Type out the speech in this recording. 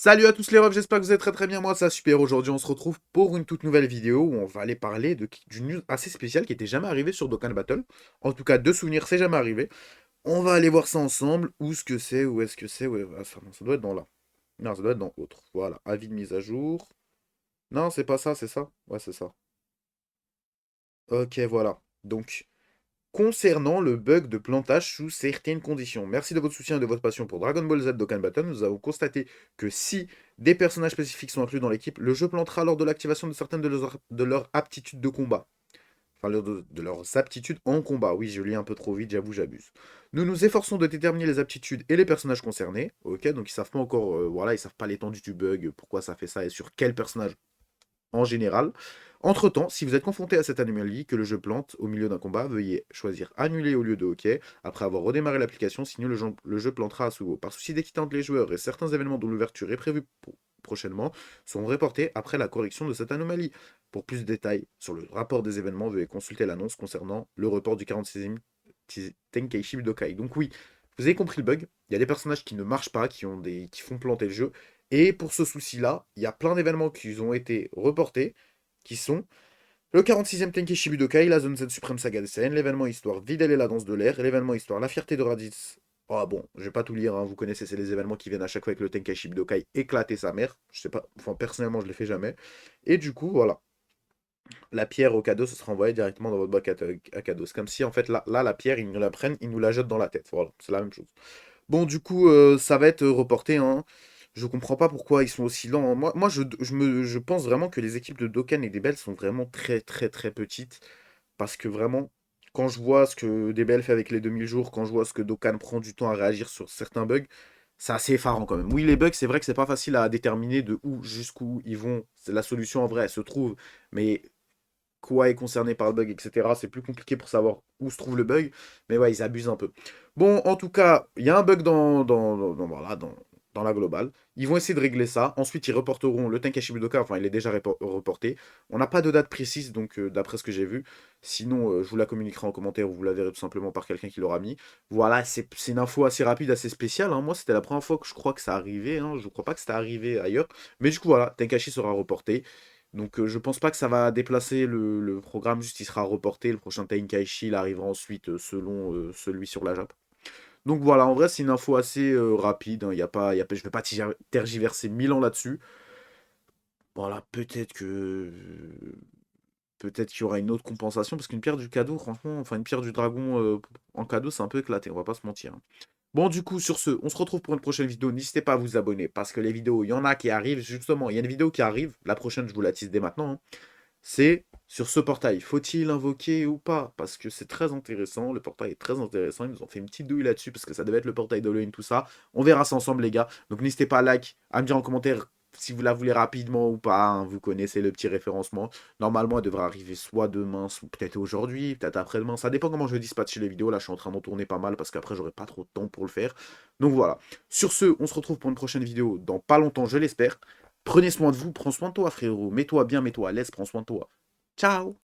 Salut à tous les refs, j'espère que vous êtes très bien, moi ça super. Aujourd'hui on se retrouve pour une toute nouvelle vidéo où on va aller parler d'une news assez spéciale qui était jamais arrivée sur Dokkan Battle. En tout cas, de souvenirs, c'est jamais arrivé. On va aller voir ça ensemble, où ce que c'est, où est-ce que c'est, ah, ça doit être dans là. Non, ça doit être dans autre. Voilà, avis de mise à jour. Non, c'est pas ça, c'est ça? Ouais, c'est ça. Ok, voilà. Donc, concernant le bug de plantage sous certaines conditions. Merci de votre soutien et de votre passion pour Dragon Ball Z Dokkan Battle. Nous avons constaté que si des personnages spécifiques sont inclus dans l'équipe, le jeu plantera lors de l'activation de certaines de leurs aptitudes de combat. Enfin, de leurs aptitudes en combat. Oui, je lis un peu trop vite, j'avoue, j'abuse. Nous nous efforçons de déterminer les aptitudes et les personnages concernés. Ok, donc ils savent pas encore, voilà, ils savent pas l'étendue du bug, pourquoi ça fait ça et sur quel personnage en général. Entre-temps, si vous êtes confronté à cette anomalie que le jeu plante au milieu d'un combat, veuillez choisir annuler au lieu de OK. Après avoir redémarré l'application, sinon le jeu plantera à nouveau. Par souci d'équité entre les joueurs et certains événements dont l'ouverture est prévue prochainement seront reportés après la correction de cette anomalie. Pour plus de détails sur le rapport des événements, veuillez consulter l'annonce concernant le report du 46e Tenkaichi Budokai. Donc oui, vous avez compris le bug. Il y a des personnages qui ne marchent pas, qui font planter le jeu. Et pour ce souci-là, il y a plein d'événements qui ont été reportés, qui sont le 46e Tenkaichi Budokai, la zone Z Suprême Saga DCN, l'événement Histoire Videl et la danse de l'air, et l'événement Histoire La fierté de Raditz. Ah bon, je vais pas tout lire, hein, vous connaissez, c'est les événements qui viennent à chaque fois avec le Tenkaichi Budokai éclater sa mère. Je sais pas, enfin personnellement je le fais jamais. Et du coup, voilà, la pierre au cadeau, ce sera envoyé directement dans votre boîte à cadeau. C'est comme si en fait là la pierre, ils nous la prennent, ils nous la jettent dans la tête. Voilà, c'est la même chose. Bon, du coup, ça va être reporté, hein. Je comprends pas pourquoi ils sont aussi lents, hein. Moi je pense vraiment que les équipes de Dokkan et d'Ebel sont vraiment très, très, très petites. Parce que vraiment, quand je vois ce que DBL fait avec les 2000 jours, quand je vois ce que Dokkan prend du temps à réagir sur certains bugs, c'est assez effarant quand même. Oui, les bugs, c'est vrai que c'est pas facile à déterminer de où jusqu'où ils vont. La solution en vrai, elle se trouve. Mais quoi est concerné par le bug, etc. C'est plus compliqué pour savoir où se trouve le bug, mais ouais, ils abusent un peu. Bon, en tout cas, il y a un bug voilà, dans la globale. Ils vont essayer de régler ça. Ensuite, ils reporteront le Tenkaichi Budokai, enfin, il est déjà reporté. On n'a pas de date précise, donc d'après ce que j'ai vu. Sinon, je vous la communiquerai en commentaire ou vous la verrez tout simplement par quelqu'un qui l'aura mis. Voilà, c'est une info assez rapide, assez spéciale, hein. Moi, c'était la première fois que je crois que ça arrivait, hein. Je ne crois pas que c'était arrivé ailleurs. Mais du coup, voilà, Tenkaichi sera reporté. Donc je pense pas que ça va déplacer le programme, juste il sera reporté. Le prochain Tenkaichi, il arrivera ensuite selon celui sur la Jap. Donc voilà, en vrai c'est une info assez rapide, hein. Je vais pas tergiverser 1000 ans là-dessus. Voilà, peut-être qu'il y aura une autre compensation, parce qu'une pierre du cadeau, franchement, enfin une pierre du dragon en cadeau, c'est un peu éclaté, on va pas se mentir, hein. Bon, du coup, sur ce, on se retrouve pour une prochaine vidéo. N'hésitez pas à vous abonner, parce que les vidéos, il y en a qui arrivent, justement, il y a une vidéo qui arrive, la prochaine, je vous la tease dès maintenant, hein. C'est sur ce portail. Faut-il invoquer ou pas? Parce que c'est très intéressant. Le portail est très intéressant. Ils nous ont fait une petite douille là-dessus parce que ça devait être le portail d'Halloween, tout ça. On verra ça ensemble, les gars. Donc n'hésitez pas à like, à me dire en commentaire si vous la voulez rapidement ou pas, hein. Vous connaissez le petit référencement. Normalement, elle devrait arriver soit demain, soit peut-être aujourd'hui, peut-être après-demain. Ça dépend comment je dispatche les vidéos. Là, je suis en train d'en tourner pas mal parce qu'après, j'aurai pas trop de temps pour le faire. Donc voilà. Sur ce, on se retrouve pour une prochaine vidéo dans pas longtemps, je l'espère. Prenez soin de vous, prends soin de toi, frérot. Mets-toi bien, mets-toi à l'aise, prends soin de toi. Ciao!